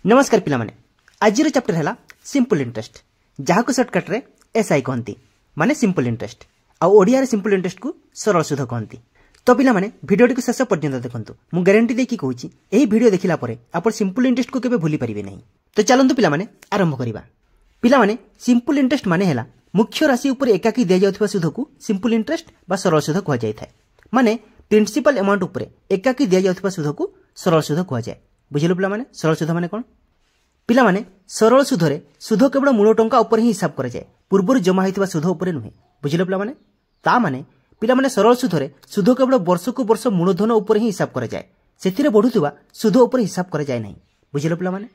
नमस्कार पिलामाने आज चैप्टर है सिंपल इंटरेस्ट जहाँ सर्टकट रे एसआई कहती माने सिंपल इंटरेस्ट आडिया रे सिंपल इंटरेस्ट को सरल सुध कहती। तो पिलामाने भिडियोटी को शेष पर्यंत देखंतु मु गारंटी देकी कहूची एही भिडियो देखिला परे आपण सिंपल इंटरेस्ट को केबे भूली परिबे नहीं। तो चलंतु पिलामाने आरंभ करिबा। पिलामाने सिंपल इंटरेस्ट माने हैला मुख्य राशि उपर एकाकी दिया जाउथबा सुध को सिंपल इंटरेस्ट बा सरल सुध कहा जाय थाए। माने प्रिंसिपल अमाउंट उपर एकाकी दिया जाउथबा सुध को सरल सुध कहा जाय। बुझिलो पिलामाने सरल सुध माने कोन? पिलामाने सरल सुधरे सुध केवल मूल टंका उपर ही हिसाब करा जाय, पूर्व जमा होइतबा सुध उपर नुहे। बुझिलो पिलामाने ता माने पिलामाने सरल सुधरे सुध केवल वर्ष को वर्ष मूलधन उपर ही हिसाब करा जाय, सेथिरे बढ़ुतबा सुध उपर हिसाब करा जाय नहीं। बुझिलो पिलामाने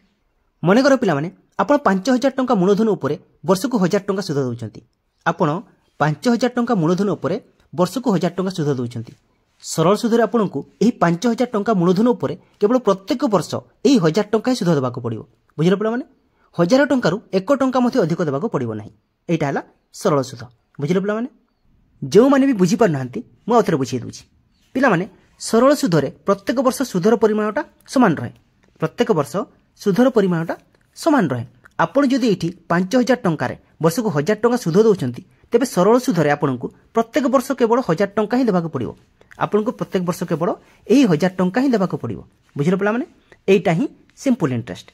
मने करो पिलामाने आपण 5000 टंका मूलधन उपर वर्ष को 1000 टंका सुध दउचंती। आपण 5000 टंका मूलधन उपर वर्ष को 1000 टंका सुध दउचंती। सरल सुधरे आपको यही 5000 टंका मूलधन उपर केवल प्रत्येक वर्ष यही 1000 टंका ही सुध देवाक पड़ो। बुझिल पिलामाने 1000 टंका 1 टंका मध्य अधिक देवाक पड़ो ना। यहाँ है सरल सुध। बुझिल पिलामाने जो मैंने भी बुझी पार नांती मु आउथरे बुझाई दूची। पिलामाने सरल सुधरे प्रत्येक वर्ष सुधर परिमाणटा समान रहे। प्रत्येक वर्ष सुधर परिमाणटा समान रहे। आपण जदि एठी 5000 टंका वर्ष को 1000 टंका सुध दउचंती तेबे सरल सुधरे आपको प्रत्येक वर्ष केवल 1000 टंका ही देवाक पड़ो। आपको प्रत्येक वर्ष केवल यही 1000 टंका ही देवाक पड़ो। बुझिल पिलामाने एटा ही सिंपल इंटरेस्ट।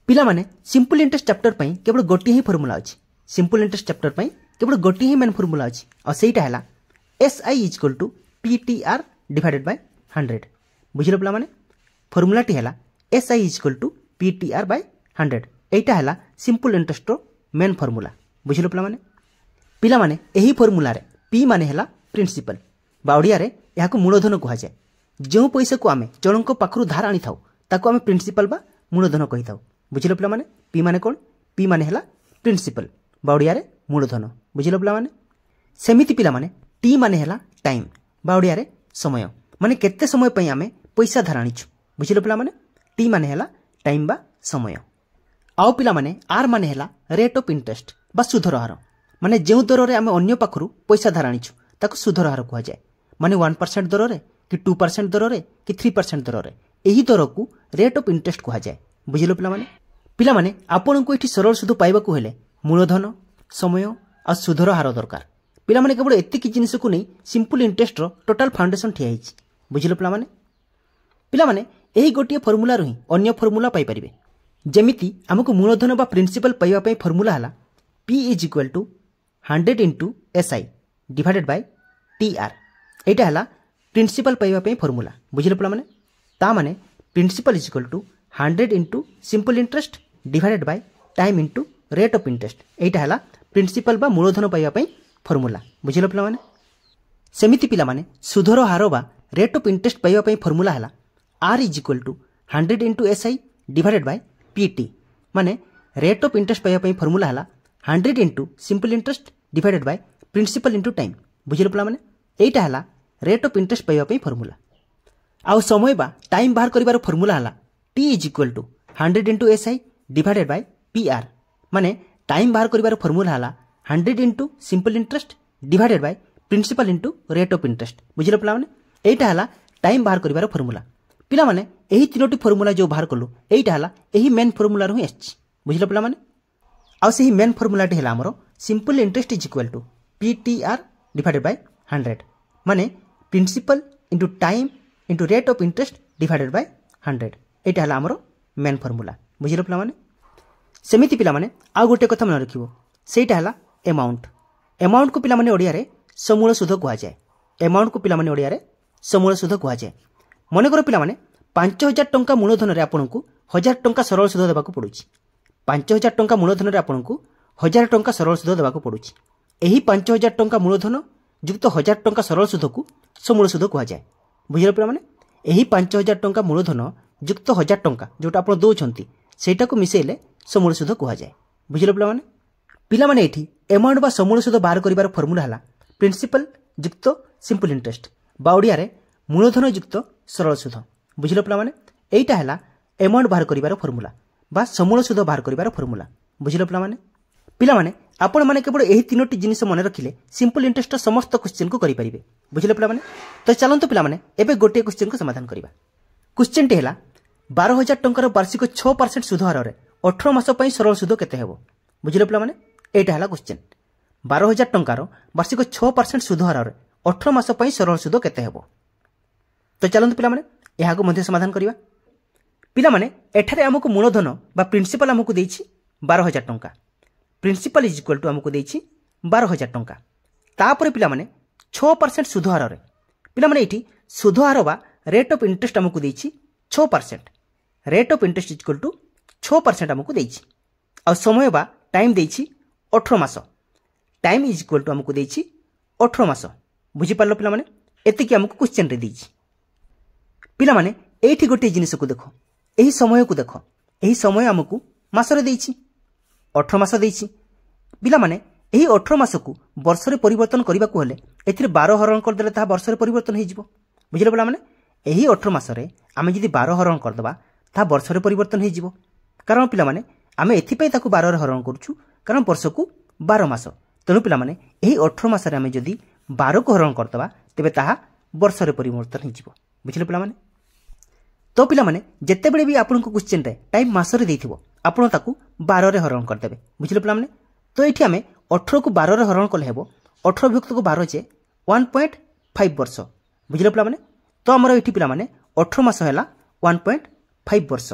पिलामाने सिंपल इंटरेस्ट चैप्टर पई केवल गोटी ही फॉर्मूला अछि। सिंपल इंटरेस्ट चैप्टर पई केवल गोटी ही मेन फॉर्मूला अछि और सेटा हैला SI = PTR डिवाइडेड बाय 100। बुझिल पिलामाने फॉर्मूला टी हैला SI = PTR बाय 100। एटा हैला सिंपल इंटरेस्ट रो मेन फॉर्मूला। बुझिल पिलामाने एही फॉर्मूला रे P माने हैला प्रिंसिपल बा ओडिया रे याको मूलधन कहा जाए। जो पैसा को आमे जनक पाखरु धार आनी थाउ ताको आमे प्रिंसिपल बा मूलधन कहि थाउ। बुझिलो पिलामाने P माने कोन? P माने हैला प्रिंसिपल बा ओडिया रे मूलधन। बुझिलो पिलामाने सेमिति पिलामाने T माने हैला टाइम बा ओडिया रे समय माने केते समय पई आमे पैसा धार आनीछु। बुझिलो पिलामाने T माने हैला टाइम बा समय। आउ पिलामाने R माने हैला रेट ऑफ इंटरेस्ट बा सुधर हार माने जेउ दर रे आमे अन्य पाखरु पैसा धार आनीछु ताको सुधर हार कहा जाए। माने 1% दर रे कि 2% दर रे कि 3% दर रे एही दर को रेट ऑफ इंटरेस्ट कहा जाए। बुझिलो पिलामाने आपन को एठी सरल सुध पाइबाकू हेले मूलधन समय और सुधर हार दरकार। पिलामाने केवल एतिकी जिनिस को नहीं सिंपल इंटरेस्ट रो टोटल फाउंडेशन ठिया हिची। बुझिलो पिलामाने एही गोटिए फॉर्मूला रही अन्य फॉर्मूला पाई परिबे। जेमिति हमको मूलधन बा प्रिंसिपल पाइबा पई फॉर्मूला हला P = 100 * SI divided bye TR। एटा हला प्रिंसिपल पाइबा पई फॉर्मूला। बुझिलो पिलामाने ता माने principal = 100 * simple interest divided by time * rate of interest. एटा हला प्रिंसिपल बा मूलधन पाइबा पई फॉर्मूला। बुझिलो पिलामाने सेमिति पिलामाने सुधर हार बा रेट ऑफ इंटरेस्ट पाइबा पई फॉर्मूला हला R = 100 * SI divided by PT। माने रेट ऑफ इंटरेस्ट पाइबा पई फॉर्मूला हला 100 * simple interest divided by principal * time. बुझिलो पिलामाने एटा हला रेट ऑफ इंटरेस्ट पाइबा पई फॉर्मूला। आउ समय बा टाइम बाहर करिवार फॉर्मूला हला T = 100 * SI divided by PR। माने टाइम बाहर करिवार फॉर्मूला हला 100 * simple interest divided by principal * rate of interest. बुझिलो पिलामाने एटा हला टाइम बाहर करिवार फॉर्मूला। पिलामाने एही तीनोटी फॉर्मूला जो बाहर कलु एटा हला एही मेन फॉर्मूला रही एच। बुझिलो पिलामाने आउ सेही मेन फॉर्मूला टी हला हमरो simple interest = PTR divided by 100। माने principal * time * rate of interest divided by 100। एटा हला हमरो मेन फॉर्मूला। बुझिलो पिलामाने सेमिति पिलामाने आ गोटे कथा मन रखिबो सेटा हला अमाउंट। अमाउंट को पिलामाने ओडिया रे समूल सुध कहा जाए। अमाउंट को पिलामाने ओडिया रे समूल सुध कहा जाए। मने करो पिलामाने 5000 टंका मूलधन रे आपनकू 1000 टंका सरल सुध देबाकू पडुची। 5000 टंका मूलधन रे आपनकू 1000 टंका सरल सुध देबाकू पडुची। एही 5000 टंका मूलधन युक्त 1000 टंका सरल सुध को समूल सुध कहा जाए। बुझिलो पिलामाने एही 5000 टंका मूलधन युक्त 1000 टंका जोटा आपण दोछंती सेटा को मिसेले समूल सुध कहा जाए। बुझिलो पिलामाने एठी अमाउंट बा समूल सुध बाहर करिवार फॉर्मूला हला प्रिंसिपल युक्त सिंपल इंटरेस्ट बा ओडिया रे मूलधन युक्त सरल सुध। बुझिलो पिलामाने एटा हला अमाउंट बाहर करिवार फॉर्मूला बा समूल सुध बाहर करिवार फॉर्मूला। बुझिलो पिलामाने आपण माने केवल एही तीनोटी जिनिस मन रखिले सिंपल इंटरेस्ट समस्त क्वेश्चन को करि परिबे। बुझिलो पिलामाने तो चलंतु पिलामाने एबे गोटे क्वेश्चन को समाधान करिबा। क्वेश्चन टी हला 12,000 टंकार वार्षिक 6% सुध हार 18 मास सरल सुध केते हेबो बुझिले पिला माने एटा हला क्वेश्चन 12,000 टंकार वार्षिक 6% सुध हार 18 मास सरल सुध केते हेबो। तो चलंतु पिला माने एहा को मध्ये समाधान करिवा। पिला माने एठारे हमकु मूलधन बा प्रिंसिपल हमकु देछि 12,000 टंका। प्रिंसिपल इज इक्वल टू हमकु देछि 12,000 टंका। तापर पिला माने 6% सुध हार रे पिला माने एठी सुध हार बा रेट ऑफ इंटरेस्ट हमकु देछि 6%। Rate of interest is equal to 6% हमकु देछि। आ समय बा टाइम देछि 18 मास। टाइम इज इक्वल टू हमकु देछि 18 मास। बुझि पारलो पिला माने एति कि हमकु क्वेश्चन रे देछि। पिला माने एठी गोटे जिनिस को देखो एही समय को देखो एही समय हमकु मास रे देछि 18 मास देछि। पिला माने एही 18 मास को वर्ष रे परिवर्तन करिबा को हेले एथिरे 12 हरण कर देले ता वर्ष रे परिवर्तन हे जिवो बुझिले पिला माने एही 18 मास रे आमे जदि 12 हरण कर दबा ता वर्ष रे परिवर्तन हे जिवो। कारण पिला माने आमे एथि पय ताकू 12 रे हरण करछु कारण वर्ष को 12 मास। तनु पिला माने एही 18 मास रे आमे जदि 12 को हरण कर दबा तेबे ताहा वर्ष रे परिवर्तन हे जिवो बुझिले पिला माने। तो पिला माने जत्ते बेले भी आपन को क्वेश्चन रे टाइम मास रे देथिबो आपन ताकू 12 रे हरण कर देबे बुझिले पिला माने। तो एठी आमे 18 को 12 रे हरण कले हेबो 18 विभक्त को 12 जे 1.5 वर्ष बुझिले पिला माने। तो हमर एठी पिला माने 18 मास हैला 1.5 वर्ष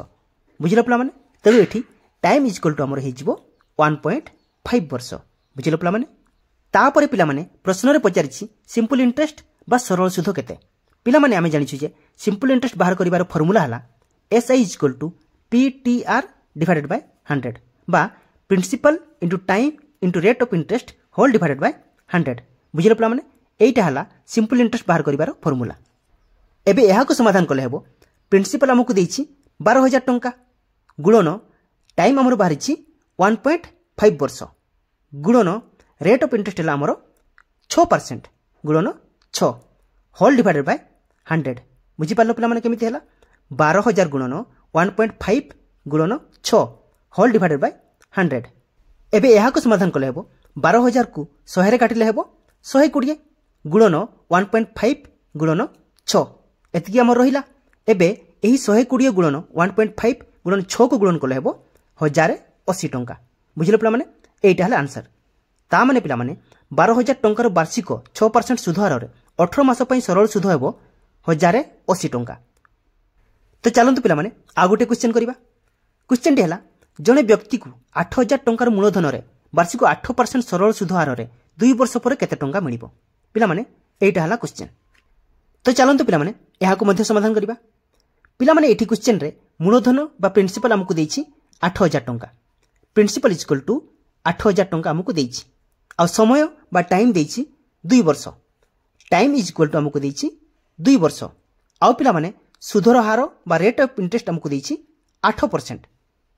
बुझिले पिला माने। तेलु एठी टाइम इज इक्वल टू हमर हे जिवो 1.5 वर्ष बुझिले पिला माने। तापरे पिला माने प्रश्न रे पचारिछि सिंपल इंटरेस्ट बा सरल सुध केते। पिला माने आमे जानिछु जे सिंपल इंटरेस्ट बाहर करिवार फार्मूला हला SI is equal to PTR divided by 100 बा principal into time into rate of interest whole divided by 100 बुझिले पिला माने। एटा हला सिंपल इंटरेस्ट बाहर करिवार फार्मूला। एबे एहा को समाधान कले हेबो प्रिंसिपल हमकु देछि 12,000 टंका गुणन टाइम हमर बाहरिछि 1.5 वर्ष गुणन रेट ऑफ इंटरेस्ट हला हमर 6% गुणन 6 होल डिवाइडेड बाय 100 बुझि पारलो पिला माने केमिति हला 12,000 गुणन 1.5 गुणन 6 होल डिवाइडेड बाय 100। एबे एहा को समाधान कले हेबो 12,000 को 100 रे काटिले हेबो 120 गुणन 1.5 गुणन 6 एतिकी हमर रहिला। एबे एही 120 गुणन 1.5 गुणन 6 को गुणन कले हेबो 1080 टंका बुझिले पिला माने। एटा हला आंसर। ता माने पिला माने 12,000 टंकार वार्षिक 6% सुध हार 18 मास पई सरल सुध हेबो 1080 टंका। तो चलंतु पिला माने आ गोटे क्वेश्चन करिबा। क्वेश्चन डी हला जने व्यक्ति को 8,000 टंकार मूलधन रे वार्षिक 8% सरल सुध हार 2 वर्ष पर केते टंका मिलिबो पिला माने एटा हला क्वेश्चन। तो चलंतु पिला माने एहा को मध्ये समाधान करिबा। पिला माने एठी क्वेश्चन रे मूलधन बा प्रिंसिपल हमकु देछि 8,000 टंका। प्रिंसिपल इज इक्वल टू 8,000 टंका हमकु देछि आ समय बा टाइम देछि 2 वर्ष। टाइम इज इक्वल टू हमकु देछि 2 वर्ष। आ पिला माने सुधर हार बा रेट ऑफ इंटरेस्ट हमकु देछि 8%।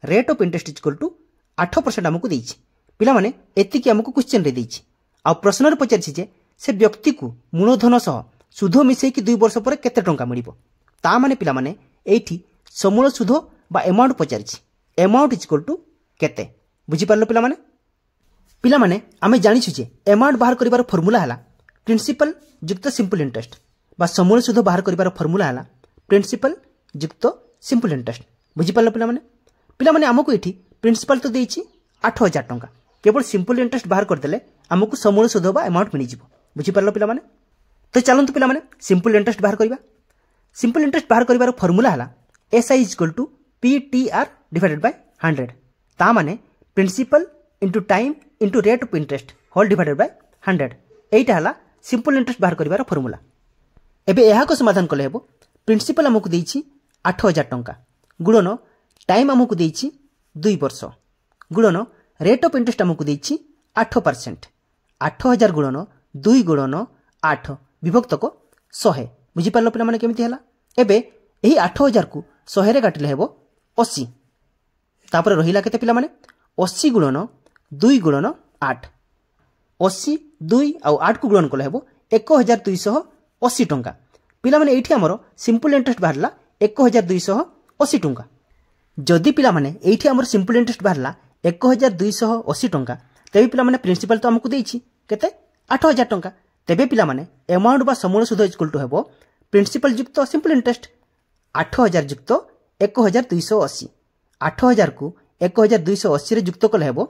Rate of interest is equal to 8% हमकु देछि पिला माने एतिकी हमकु क्वेश्चन रे देछि। आ प्रश्न रे पचारछि जे से व्यक्ति को मूलधन सह सुध मिसै कि 2 वर्ष पर केते टंका मिलिबो। ता माने पिला माने एठी समूल सुध बा अमाउंट पचारछि। अमाउंट इज इक्वल टू केते बुझि पारलो पिला माने। पिला माने आमे जानिछु जे अमाउंट बाहर करिवार फार्मूला हला प्रिंसिपल युक्त सिंपल इंटरेस्ट बा समूल सुध बाहर करिवार फार्मूला हला प्रिंसिपल युक्त सिंपल इंटरेस्ट बुझि पारलो पिला माने। पिला माने हमकु एठी प्रिंसिपल तो देछि 8,000 टंका केवल सिंपल इंटरेस्ट बाहर कर देले हमकु समूल सुध बा अमाउंट मिलि जिवो बुझि पारलो पिला माने। तो चलंतु पिला माने सिंपल इंटरेस्ट बाहर करिबा। सिंपल इंटरेस्ट बाहर करिवार फार्मूला हला SI is equal to PTR divided by 100 ता माने principal into time into rate of interest whole divided by 100 एटा हला सिंपल इंटरेस्ट बाहर करिवार फार्मूला। एबे एहा को समाधान कले हेबो प्रिंसिपल हमकु देछि 8,000 टंका गुणन टाइम हमकु देछि 2 वर्ष गुणन रेट ऑफ इंटरेस्ट हमकु देछि 8%। 8,000 गुणन 2 गुणन 8 विभक्त को 100 बुझि पारलो पिला माने केमिति हला। एबे एही 8,000 को 100 रे काटिले हेबो 80 तापर रहिला केते पिला माने 80 गुणन 2 गुणन 8 80 2 आ 8 को गुणन कले हेबो 1280 टंका पिला माने एठी हमरो सिंपल इंटरेस्ट बाहरला 1280 टंका। जदि पिला माने एठी हमरो सिंपल इंटरेस्ट बाहरला 1280 टंका तेबे पिला माने प्रिंसिपल तो हमकु देछि केते 8,000 टंका तेबे पिला माने अमाउंट बा समूल सुध इक्वल टू हेबो प्रिंसिपल युक्त सिंपल इंटरेस्ट 8,000 युक्त 1280 8000 को 1280 रे युक्त कले हेबो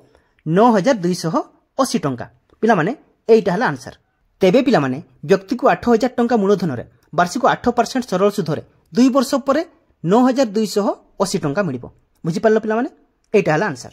9280 टंका पिला माने एइटा हला आंसर तेबे पिला माने व्यक्ति को 8000 टंका मूलधन रे वार्षिक 8% सरल सुध रे 2 वर्ष परे 9280 टंका मिलिबो बुझि पारलो पिला माने एइटा हला आंसर।